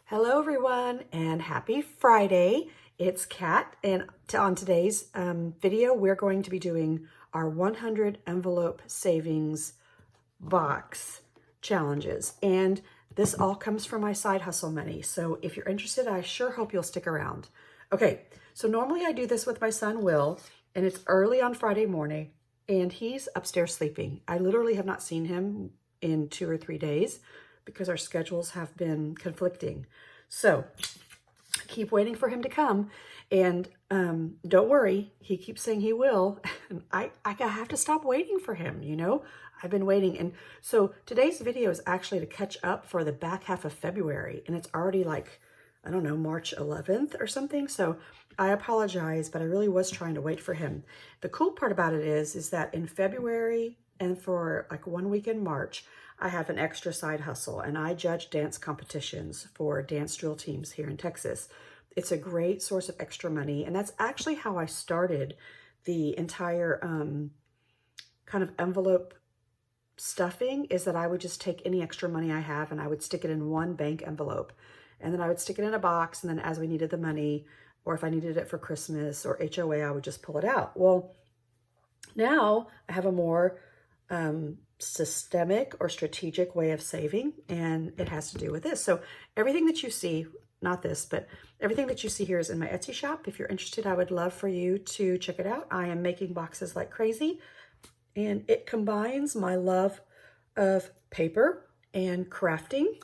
Hello everyone and happy Friday. It's Kat, and on today's video we're going to be doing our 100 envelope savings box challenges, and this all comes from my side hustle money. So if you're interested, I sure hope you'll stick around. Okay, so normally I do this with my son Will, and it's early on Friday morning and he's upstairs sleeping. I literally have not seen him in 2 or 3 days because our schedules have been conflicting. So I keep waiting for him to come, and don't worry, he keeps saying he will. And I have to stop waiting for him, you know? I've been waiting. And so today's video is actually to catch up for the back half of February, and it's already like, I don't know, March 11th or something. So I apologize, but I really was trying to wait for him. The cool part about it is that in February and for like 1 week in March, I have an extra side hustle, and I judge dance competitions for dance drill teams here in Texas. It's a great source of extra money, and that's actually how I started the entire kind of envelope stuffing, is that I would just take any extra money I have and I would stick it in one bank envelope, and then I would stick it in a box, and then as we needed the money, or if I needed it for Christmas or HOA, I would just pull it out. Well, now I have a more systemic or strategic way of saving, and it has to do with this. So everything that you see, not this, but everything that you see here is in my Etsy shop. If you're interested, I would love for you to check it out. I am making boxes like crazy, and it combines my love of paper and crafting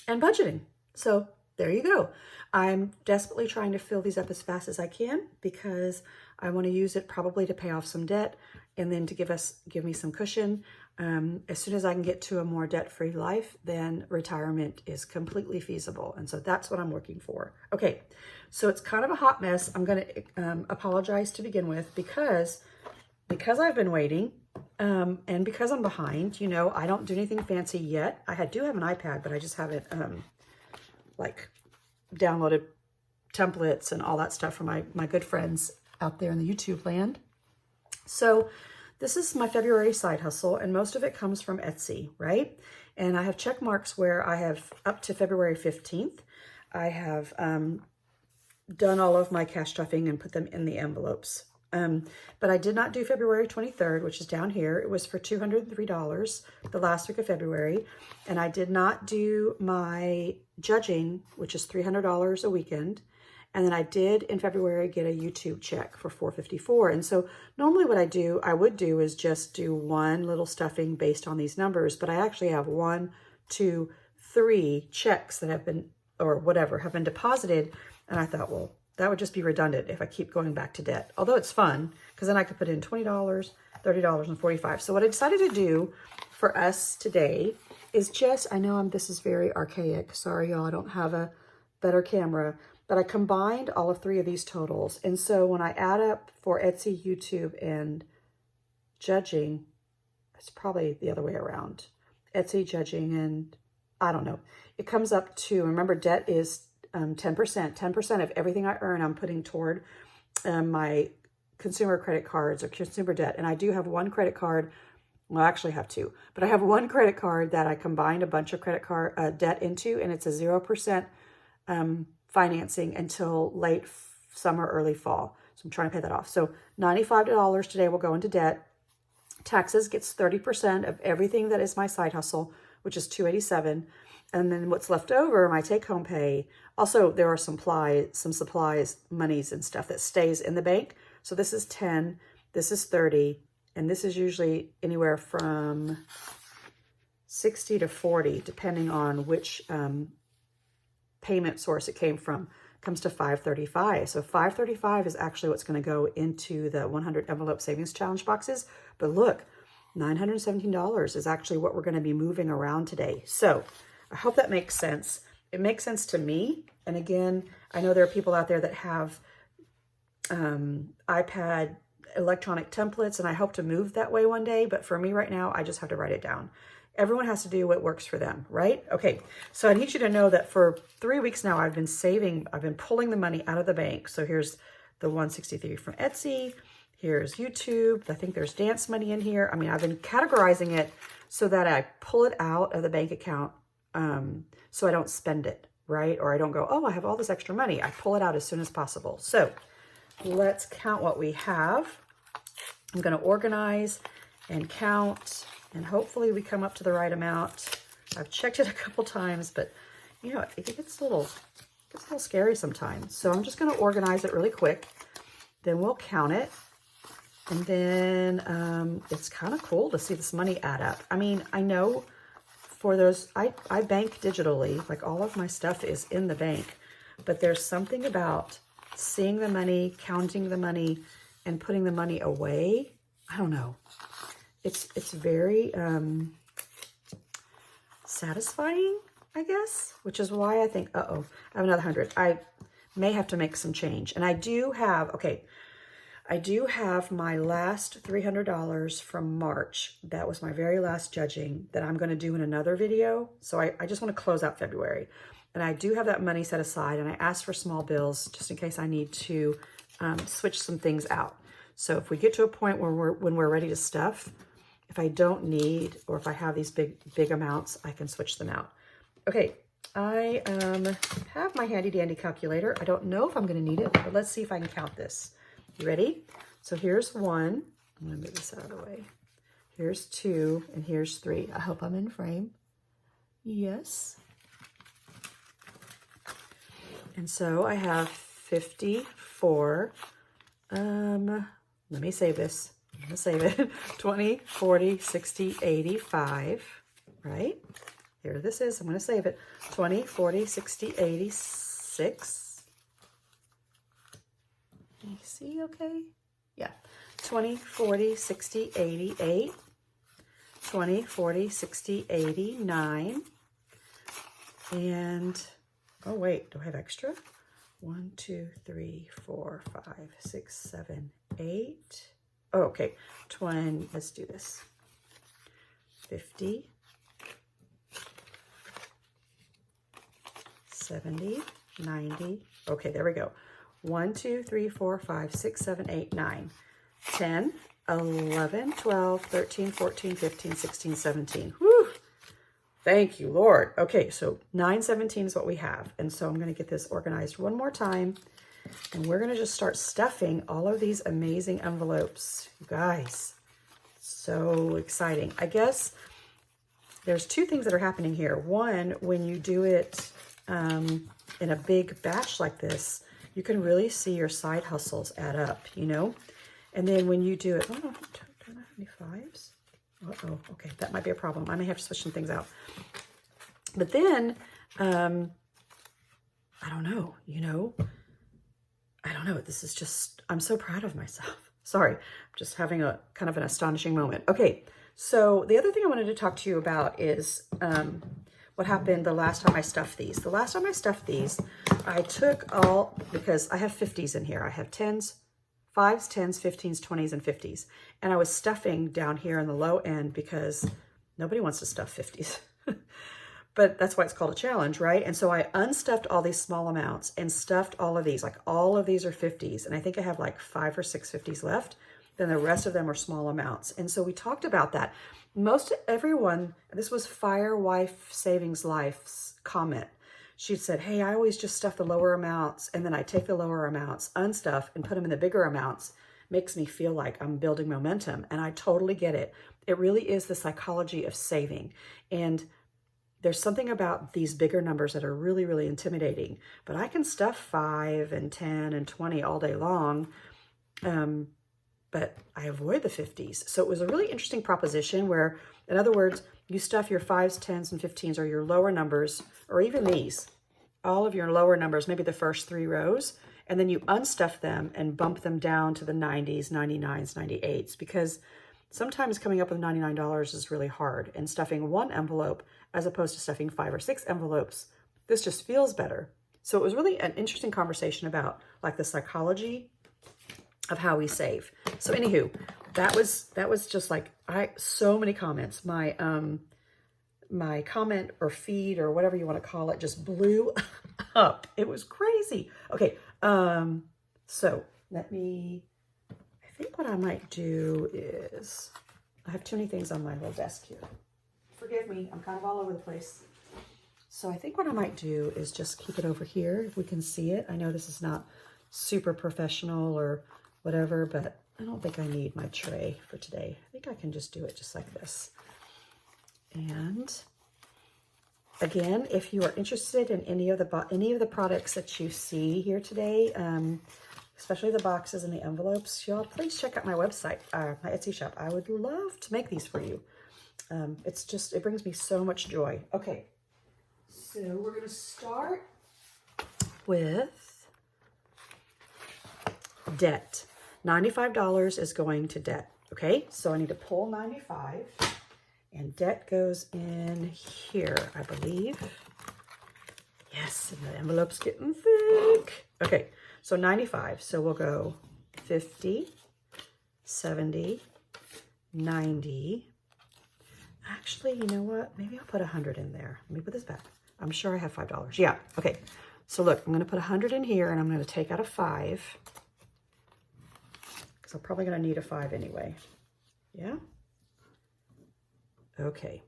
and budgeting. So there you go. I'm desperately trying to fill these up as fast as I can because I want to use it probably to pay off some debt, and then to give me some cushion. As soon as I can get to a more debt-free life, then retirement is completely feasible. And so that's what I'm looking for. Okay, so it's kind of a hot mess. I'm going to apologize to begin with because I've been waiting, and because I'm behind. You know, I don't do anything fancy yet. I do have an iPad, but I just haven't like downloaded templates and all that stuff from my good friends out there in the YouTube land. So this is my February side hustle, and most of it comes from Etsy, right? And I have check marks where I have up to February 15th. I have done all of my cash stuffing and put them in the envelopes. But I did not do February 23rd, which is down here. It was for $203 the last week of February. And I did not do my judging, which is $300 a weekend. And then I did in February get a YouTube check for $454. And so normally what I would do is just do one little stuffing based on these numbers, but I actually have 1, 2, 3 checks that have been, or whatever, have been deposited. And I thought, well, that would just be redundant if I keep going back to debt. Although it's fun, because then I could put in $20, $30, and $45. So what I decided to do for us today is just, I know this is very archaic. Sorry, y'all, I don't have a better camera. But I combined all of 3 of these totals. And so when I add up for Etsy, YouTube, and judging, it's probably the other way around. Etsy, judging, and I don't know. It comes up to, remember, debt is 10%. 10% of everything I earn, I'm putting toward my consumer credit cards or consumer debt. And I do have one credit card. Well, I actually have 2. But I have one credit card that I combined a bunch of credit card debt into, and it's a 0% financing until late summer, early fall. So I'm trying to pay that off. So $95 today will go into debt. Taxes gets 30% of everything that is my side hustle, which is $287. And then what's left over, my take-home pay. Also, there are some supplies, monies, and stuff that stays in the bank. So this is 10, this is 30, and this is usually anywhere from 60 to 40, depending on which payment source it came from. Comes to $535. So $535 is actually what's going to go into the 100 envelope savings challenge boxes. But look, $917 is actually what we're going to be moving around today. So I hope that makes sense. It makes sense to me. And again, I know there are people out there that have iPad electronic templates, and I hope to move that way one day. But for me right now, I just have to write it down. Everyone has to do what works for them, right? Okay, so I need you to know that for 3 weeks now, I've been saving, I've been pulling the money out of the bank. So here's the 163 from Etsy. Here's YouTube. I think there's dance money in here. I mean, I've been categorizing it so that I pull it out of the bank account so I don't spend it, right? Or I don't go, oh, I have all this extra money. I pull it out as soon as possible. So let's count what we have. I'm going to organize and count, and hopefully we come up to the right amount. I've checked it a couple times, but you know, it gets a little scary sometimes. So I'm just going to organize it really quick. Then we'll count it. And then it's kind of cool to see this money add up. I mean, I know for those, I bank digitally, like all of my stuff is in the bank, but there's something about seeing the money, counting the money, and putting the money away. I don't know. It's very satisfying, I guess, which is why I think, uh-oh, I have another 100. I may have to make some change. And I do have, okay, I do have my last $300 from March. That was my very last judging that I'm going to do in another video. So I just want to close out February. And I do have that money set aside, and I asked for small bills just in case I need to switch some things out. So if we get to a point where when we're ready to stuff, if I don't need, or if I have these big amounts, I can switch them out. Okay, I have my handy dandy calculator. I don't know if I'm going to need it, but let's see if I can count this. You ready? So here's 1. I'm going to move this out of the way. Here's 2, and here's 3. I hope I'm in frame. Yes. And so I have 54. Let me save this. I'm going to save it. 20, 40, 60, 85, right? Here this is. I'm going to save it. 20, 40, 60, 86. Can you see okay? Yeah. 20, 40, 60, 88. 20, 40, 60, 89. And, oh wait, do I have extra? 1, 2, 3, 4, 5, 6, 7, 8. Oh, okay. 20, let's do this. 50. 70, 90. Okay, there we go. 1, 2, 3, 4, 5, 6, 7, 8, 9, 10, 11, 12, 13, 14, 15, 16, 17. Whew. Thank you, Lord. Okay, so 917 is what we have. And so I'm going to get this organized one more time. And we're going to just start stuffing all of these amazing envelopes. You guys, so exciting. I guess there's 2 things that are happening here. One, when you do it in a big batch like this, you can really see your side hustles add up, you know? And then when you do it, oh, don't I have any 5s? Uh-oh, okay, that might be a problem. I may have to switch some things out. But then, I don't know, you know, I don't know. This is just, I'm so proud of myself. Sorry, I'm just having a kind of an astonishing moment. Okay, so the other thing I wanted to talk to you about is what happened the last time I stuffed these. The last time I stuffed these, I took all, because I have 50s in here. I have 10s, 5s, 10s, 15s, 20s, and 50s. And I was stuffing down here in the low end because nobody wants to stuff 50s. But that's why it's called a challenge, right? And so I unstuffed all these small amounts and stuffed all of these. Like all of these are 50s. And I think I have like 5 or 6 50s left. Then the rest of them are small amounts. And so we talked about that. Most everyone, this was Fire Wife Savings Life's comment. She said, hey, I always just stuff the lower amounts, and then I take the lower amounts, unstuff, and put them in the bigger amounts. Makes me feel like I'm building momentum. And I totally get it. It really is the psychology of saving. And there's something about these bigger numbers that are really, really intimidating. But I can stuff 5 and 10 and 20 all day long. But I avoid the 50s. So it was a really interesting proposition where, in other words, you stuff your 5s, 10s, and 15s, or your lower numbers, or even these, all of your lower numbers, maybe the first 3 rows, and then you unstuff them and bump them down to the 90s, 99s, 98s, because sometimes coming up with $99 is really hard, and stuffing 1 envelope as opposed to stuffing 5 or 6 envelopes, this just feels better. So it was really an interesting conversation about like the psychology of how we save. So anywho, that was just like, so many comments. My my comment or feed or whatever you want to call it just blew up. It was crazy. Okay, so let me, I think what I might do is, I have too many things on my little desk here. Forgive me, I'm kind of all over the place. So I think what I might do is just keep it over here if we can see it. I know this is not super professional or whatever, but I don't think I need my tray for today. I think I can just do it just like this. And again, if you are interested in any of the products that you see here today, especially the boxes and the envelopes, y'all please check out my website, my Etsy shop. I would love to make these for you. It brings me so much joy. Okay, so we're going to start with debt. $95 is going to debt. Okay, so I need to pull 95, and debt goes in here, I believe. Yes, and the envelope's getting thick. Okay, so 95. So we'll go 50, 70, 90. Actually, you know what? Maybe I'll put 100 in there. Let me put this back. I'm sure I have $5. Yeah, okay. So look, I'm going to put 100 in here, and I'm going to take out a 5. Because I'm probably going to need a 5 anyway. Yeah? Okay.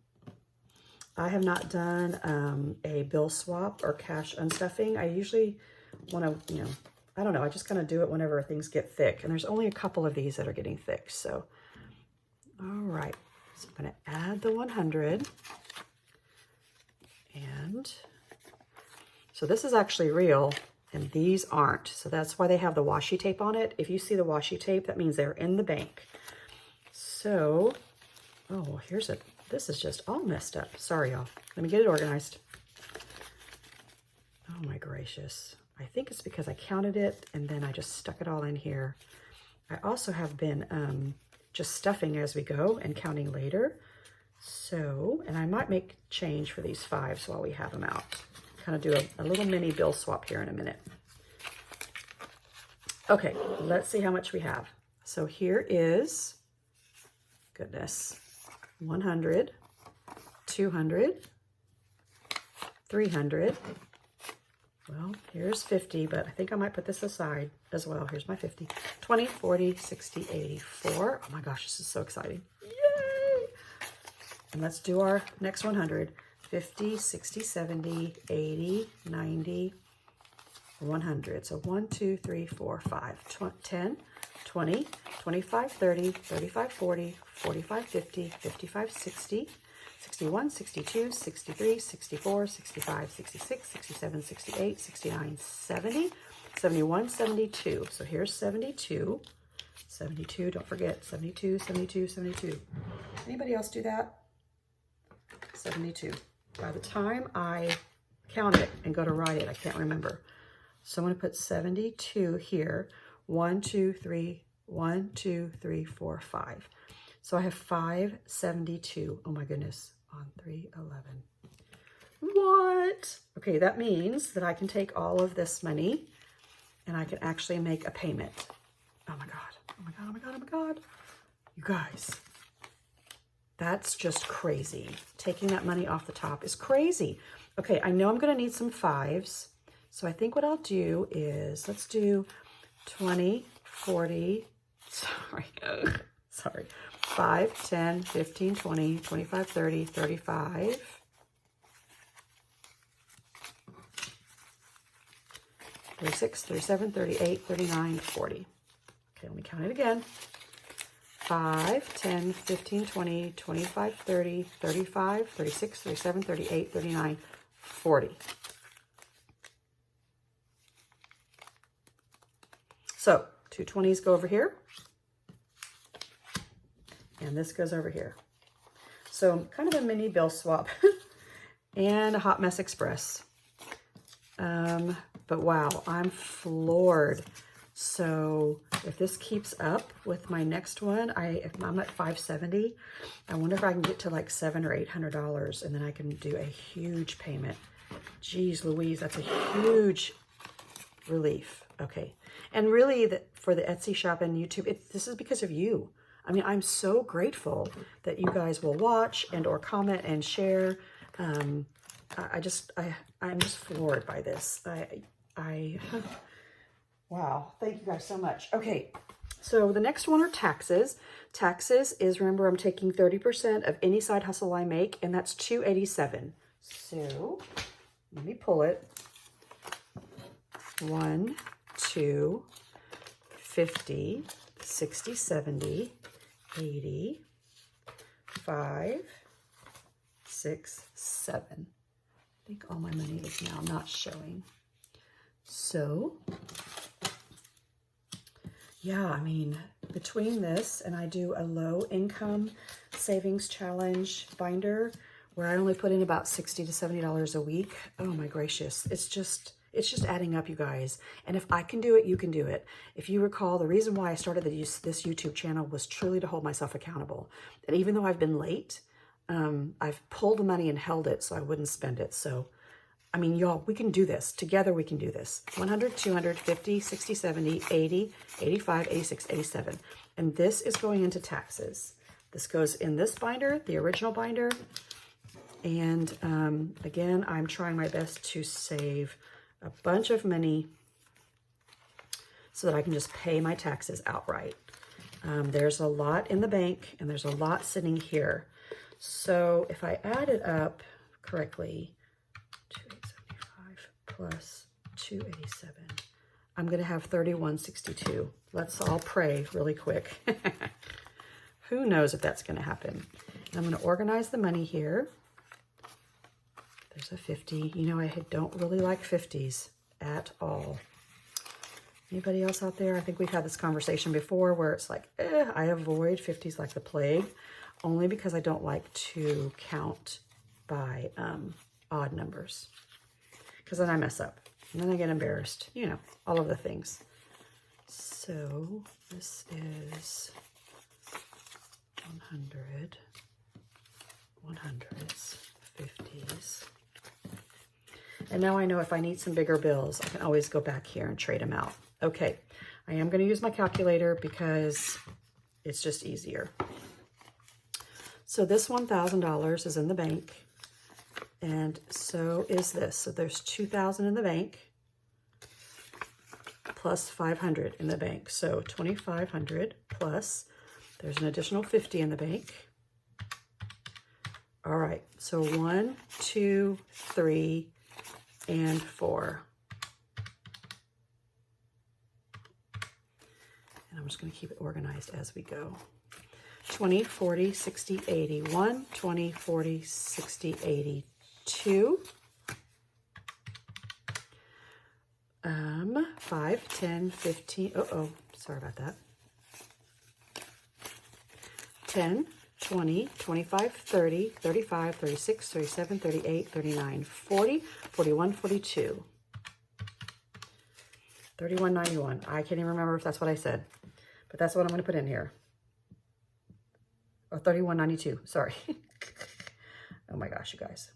I have not done a bill swap or cash unstuffing. I usually want to, I don't know. I just kind of do it whenever things get thick. And there's only a couple of these that are getting thick. So, all right. So I'm going to add the 100. And so this is actually real and these aren't. So that's why they have the washi tape on it. If you see the washi tape, that means they're in the bank. So, oh, here's it. This is just all messed up. Sorry, y'all. Let me get it organized. Oh my gracious. I think it's because I counted it and then I just stuck it all in here. I also have been just stuffing as we go and counting later. So, and I might make change for these 5s while we have them out. Kind of do a little mini bill swap here in a minute. Okay, let's see how much we have. So here is, goodness, 100, 200, 300. Well, here's 50, but I think I might put this aside as well. Here's my 50, 20, 40, 60, 84. Oh my gosh, this is so exciting. Yay! And let's do our next 100. 50, 60, 70, 80, 90, 100. So 1, 2, 3, 4, 5, 10, 20, 25, 30, 35, 40, 45, 50, 55, 60, 61, 62, 63, 64, 65, 66, 67, 68, 69, 70, 71, 72. So here's 72. 72, don't forget, 72, 72, 72. Anybody else do that? 72. By the time I count it and go to write it, I can't remember. So I'm going to put 72 here. 1, 2, 3, 1, 2, 3, 4, 5. So I have 572. Oh my goodness. On 3, 11. What? Okay, that means that I can take all of this money and I can actually make a payment. Oh my God. Oh my God. Oh my God. Oh my God. You guys. That's just crazy. Taking that money off the top is crazy. Okay, I know I'm going to need some 5s. So I think what I'll do is, let's do 20, 40, sorry, 5, 10, 15, 20, 25, 30, 35, 36, 37, 38, 39, 40. Okay, let me count it again. 5, 10, 15, 20, 25, 30, 35, 36, 37, 38, 39, 40. So 2 20s go over here. And this goes over here. So kind of a mini bill swap and a Hot Mess Express. But wow, I'm floored. So if this keeps up with my next one, if I'm at 570, I wonder if I can get to like $700 or $800 and then I can do a huge payment. Geez Louise, that's a huge relief. Okay. And really for the Etsy shop and YouTube, this is because of you. I mean, I'm so grateful that you guys will watch and or comment and share. I'm just floored by this. Wow, thank you guys so much. Okay, so the next one are taxes. Taxes is, remember, I'm taking 30% of any side hustle I make, and that's $287. So pull it. 1, 2, 50, 60, 70, 80, 5, 6, 7. I think all my money is now not showing. So, yeah, I mean, between this and I do a low income savings challenge binder where I only put in about $60 to $70 a week. Oh my gracious. It's just adding up, you guys. And if I can do it, you can do it. If you recall, the reason why I started this YouTube channel was truly to hold myself accountable. And even though I've been late, I've pulled the money and held it so I wouldn't spend it. So, I mean, y'all, we can do this. Together, we can do this. 100, 200, 50, 60, 70, 80, 85, 86, 87. And this is going into taxes. This goes in this binder, the original binder. And again, I'm trying my best to save a bunch of money so that I can just pay my taxes outright. There's a lot in the bank and there's a lot sitting here. So if I add it up correctly, 2875 plus 287, I'm going to have 3162. Let's all pray really quick. Who knows if that's going to happen? And I'm going to organize the money here. There's a 50. You know, I don't really like 50s at all. Anybody else out there? I think we've had this conversation before where it's like, I avoid 50s like the plague, only because I don't like to count by odd numbers. Because then I mess up. And then I get embarrassed. You know, all of the things. So this is 100, 100s, 50s. And now I know if I need some bigger bills, I can always go back here and trade them out. Okay, I am going to use my calculator because it's just easier. So this $1,000 is in the bank, and so is this. So there's $2,000 in the bank plus $500 in the bank. So $2,500 plus, there's an additional $50 in the bank. All right, so 1, 2, 3, and 4. And I'm just going to keep it organized as we go. 20, 40, 60, 80. 1, 20, 40, 60, 80. 2. 5, 10, 15. Sorry about that. 10, 20, 25, 30, 35, 36, 37, 38, 39, 40, 41, 42. 31.91. I can't even remember if that's what I said, but that's what I'm going to put in here. Oh, 31.92. Sorry. Oh my gosh, you guys.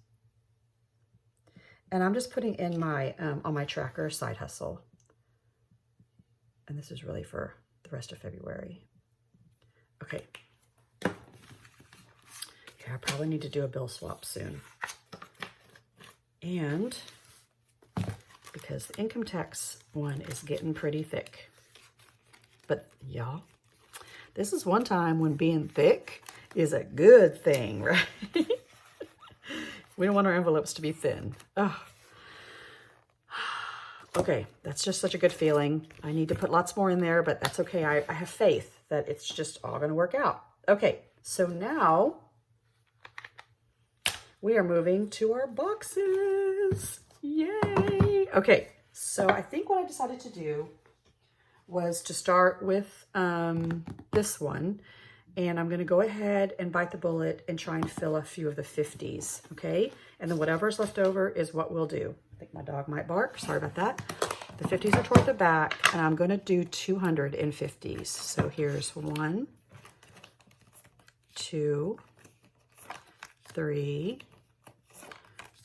And I'm just putting in my, on my tracker, side hustle. And this is really for the rest of February. Okay. Yeah, I probably need to do a bill swap soon. And because the income tax one is getting pretty thick. But y'all, this is one time when being thick is a good thing, right? We don't want our envelopes to be thin. Oh. Okay, that's just such a good feeling. I need to put lots more in there, but that's okay. I have faith that it's just all going to work out. Okay, so now we are moving to our boxes. Yay! Okay, so I think what I decided to do was to start with this one. And I'm going to go ahead and bite the bullet and try and fill a few of the 50s, okay? And then whatever's left over is what we'll do. I think my dog might bark. Sorry about that. The 50s are toward the back, and I'm going to do 250s. So here's 1, 2, 3,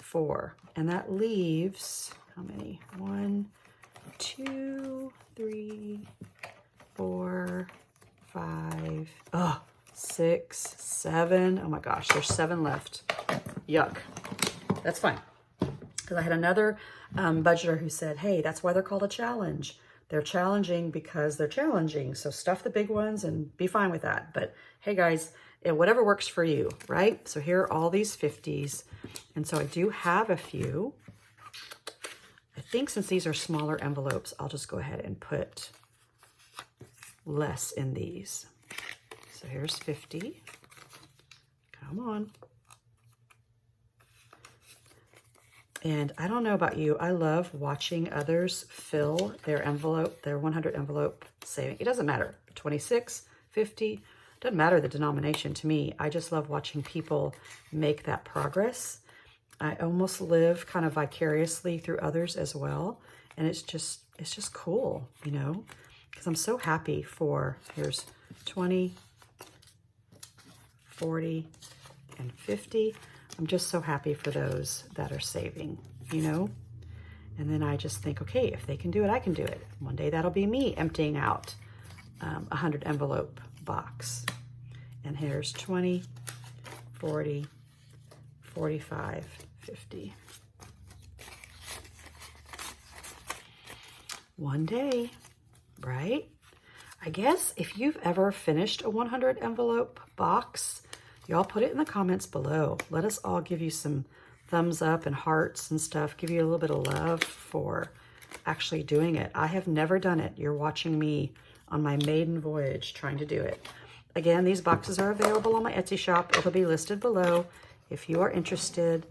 4. And that leaves, how many? 1, 2, 3, 4, 5, 6, 7. Oh my gosh, there's 7 left. Yuck. That's fine. Because I had another budgeter who said, hey, that's why they're called a challenge. They're challenging because they're challenging. So stuff the big ones and be fine with that. But hey guys, whatever works for you, right? So here are all these 50s. And so I do have a few. I think since these are smaller envelopes, I'll just go ahead and put less in these. So here's 50. Come on. And I don't know about you, I love watching others fill their envelope, their 100 envelope saving. It doesn't matter, 26, 50, doesn't matter the denomination to me. I just love watching people make that progress. I almost live kind of vicariously through others as well. And it's just cool, you know, because I'm so happy for, here's 20, 40, and 50. I'm just so happy for those that are saving, you know? And then I just think, okay, if they can do it, I can do it. One day that'll be me emptying out a 100 envelope box. And here's 20, 40, 45, 50. One day, right? I guess if you've ever finished a 100 envelope box, y'all put it in the comments below. Let us all give you some thumbs up and hearts and stuff. Give you a little bit of love for actually doing it. I have never done it. You're watching me on my maiden voyage trying to do it. Again, these boxes are available on my Etsy shop. It'll be listed below if you are interested.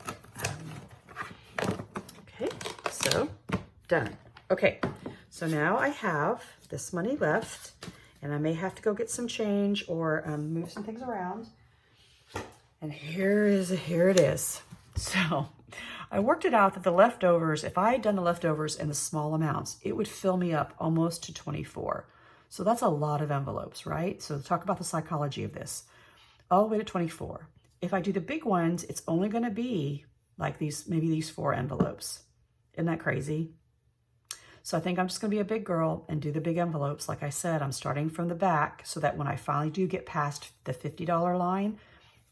Okay, so done. Okay, so now I have this money left, and I may have to go get some change or move some things around. And here it is. So I worked it out that the leftovers, if I had done the leftovers in the small amounts, it would fill me up almost to 24. So that's a lot of envelopes, right? So talk about the psychology of this. All the way to 24. If I do the big ones, it's only going to be like these, maybe these 4 envelopes. Isn't that crazy? So I think I'm just going to be a big girl and do the big envelopes. Like I said, I'm starting from the back so that when I finally do get past the $50 line,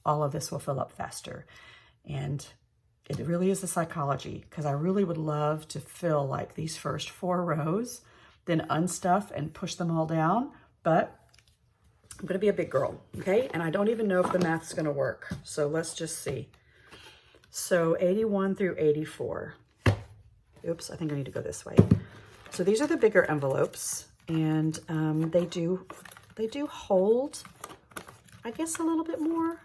all of this will fill up faster. And it really is the psychology, because I really would love to fill like these first 4 rows, then unstuff and push them all down. But I'm going to be a big girl, okay? And I don't even know if the math's going to work. So let's just see. So 81 through 84. Oops, I think I need to go this way. So these are the bigger envelopes, and they do hold, I guess, a little bit more.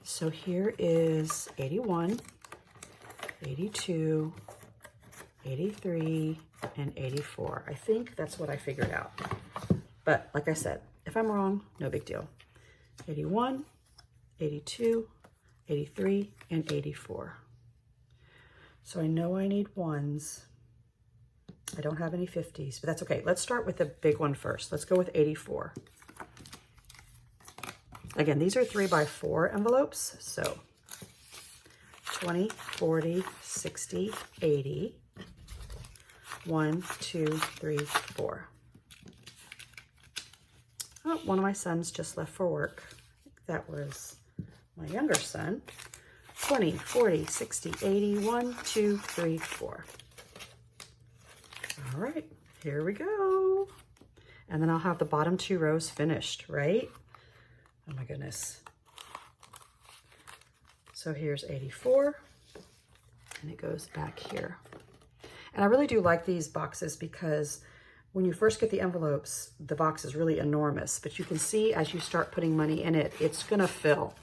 So here is 81, 82, 83, and 84. I think that's what I figured out. But like I said, if I'm wrong, no big deal. 81, 82, 83, and 84. So I know I need 1s. I don't have any 50s, but that's okay. Let's start with the big one first. Let's go with 84. Again, these are 3x4 envelopes. So 20, 40, 60, 80. 1, 2, 3, 4. Oh, one of my sons just left for work. That was my younger son. 20, 40, 60, 80, 1, 2, 3, 4. All right, here we go. And then I'll have the bottom 2 rows finished, right? Oh my goodness. So here's 84, and it goes back here. And I really do like these boxes because when you first get the envelopes, the box is really enormous, but you can see as you start putting money in it, it's gonna fill.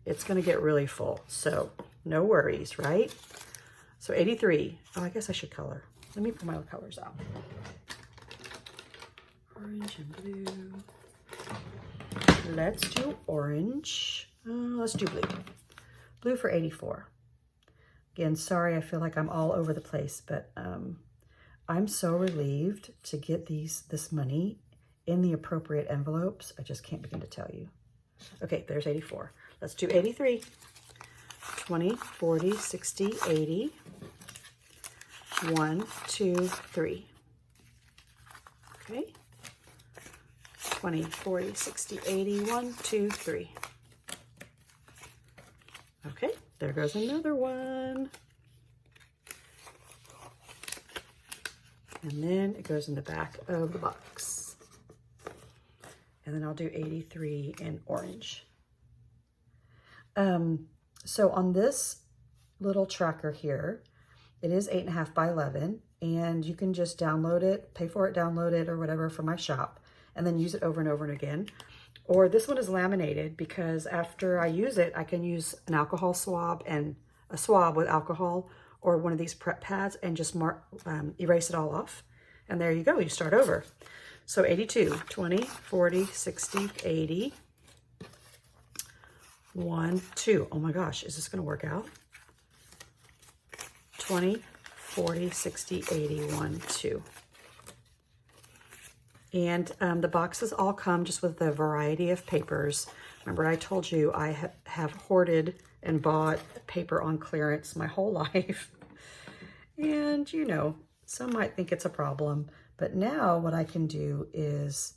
It's gonna get really full. So no worries, right? So 83, oh, I guess I should color. Let me pull my colors out. Orange and blue. Let's do orange. Let's do blue. Blue for 84. Again, sorry, I feel like I'm all over the place, but I'm so relieved to get this money in the appropriate envelopes. I just can't begin to tell you. Okay, there's 84. Let's do 83. 20, 40, 60, 80. 1, 2, 3. Okay. 20, 40, 60, 80. 1, 2, 3. Okay, there goes another one. And then it goes in the back of the box. And then I'll do 83 in orange. So on this little tracker here. It is 8.5 by 11, and you can just download it, pay for it, download it, or whatever from my shop, and then use it over and over and again. Or this one is laminated because after I use it, I can use an alcohol swab and a swab with alcohol or one of these prep pads and just erase it all off. And there you go, you start over. So 82, 20, 40, 60, 80, 1, 2. Oh my gosh, is this gonna work out? 20, 40, 60, 80, 1, 2. And the boxes all come just with a variety of papers. Remember, I told you I have hoarded and bought paper on clearance my whole life. And, you know, some might think it's a problem. But now what I can do is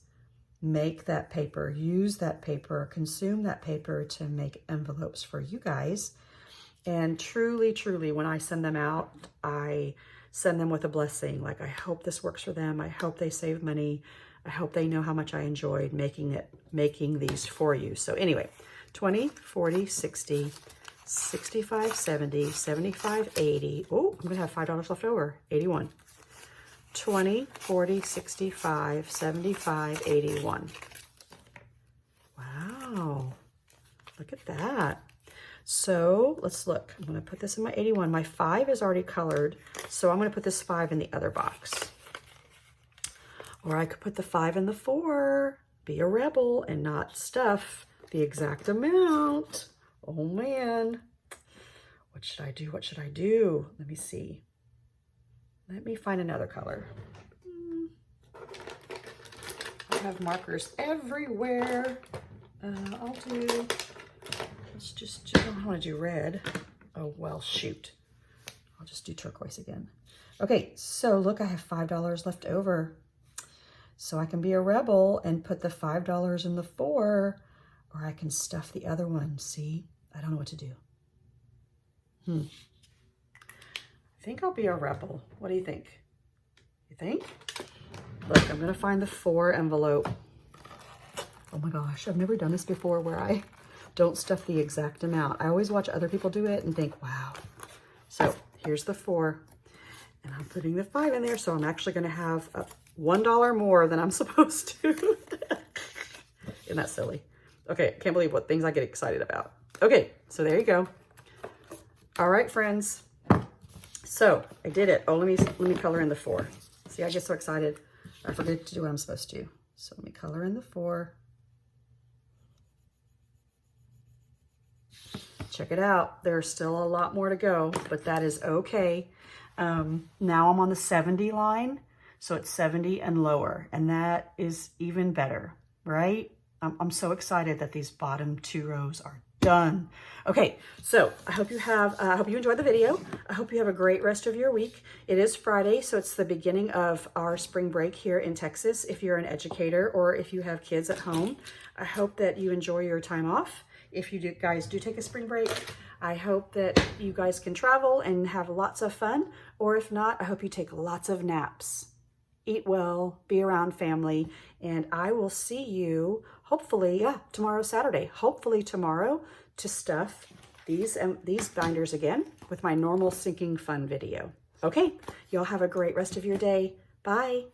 make that paper, use that paper, consume that paper to make envelopes for you guys. And truly, truly, when I send them out, I send them with a blessing. Like, I hope this works for them. I hope they save money. I hope they know how much I enjoyed making these for you. So anyway, 20, 40, 60, 65, 70, 75, 80. Oh, I'm gonna have $5 left over, 81. 20, 40, 65, 75, 81. Wow, look at that. So let's look. I'm gonna put this in my 81. My 5 is already colored, so I'm gonna put this 5 in the other box. Or I could put the 5 in the 4, be a rebel and not stuff the exact amount. Oh man, what should I do? What should I do? Let me see. Let me find another color. I have markers everywhere. I'll do, let's just, I don't want to do red. Oh, well, shoot. I'll just do turquoise again. Okay, so look, I have $5 left over. So I can be a rebel and put the $5 in the 4, or I can stuff the other one. See, I don't know what to do. I think I'll be a rebel. What do you think? You think? Look, I'm gonna find the 4 envelope. Oh my gosh, I've never done this before where I don't stuff the exact amount. I always watch other people do it and think, wow. So here's the 4, and I'm putting the 5 in there, so I'm actually gonna have $1 more than I'm supposed to. Isn't that silly? Okay, I can't believe what things I get excited about. Okay, so there you go. All right, friends. So I did it. Oh, let me color in the 4. See, I get so excited. I forget to do what I'm supposed to. So let me color in the 4. Check it out. There's still a lot more to go, but that is okay. Now I'm on the 70 line. So it's 70 and lower, and that is even better, right? I'm so excited that these bottom 2 rows are done. Okay, so I hope you enjoyed the video. I hope you have a great rest of your week. It is Friday, so it's the beginning of our spring break here in Texas. If you're an educator or if you have kids at home, I hope that you enjoy your time off. If you guys do take a spring break, I hope that you guys can travel and have lots of fun, or if not, I hope you take lots of naps. Eat well, be around family, and I will see you hopefully, tomorrow's Saturday, hopefully tomorrow, to stuff these binders again with my normal sinking fun video. Okay, y'all have a great rest of your day. Bye.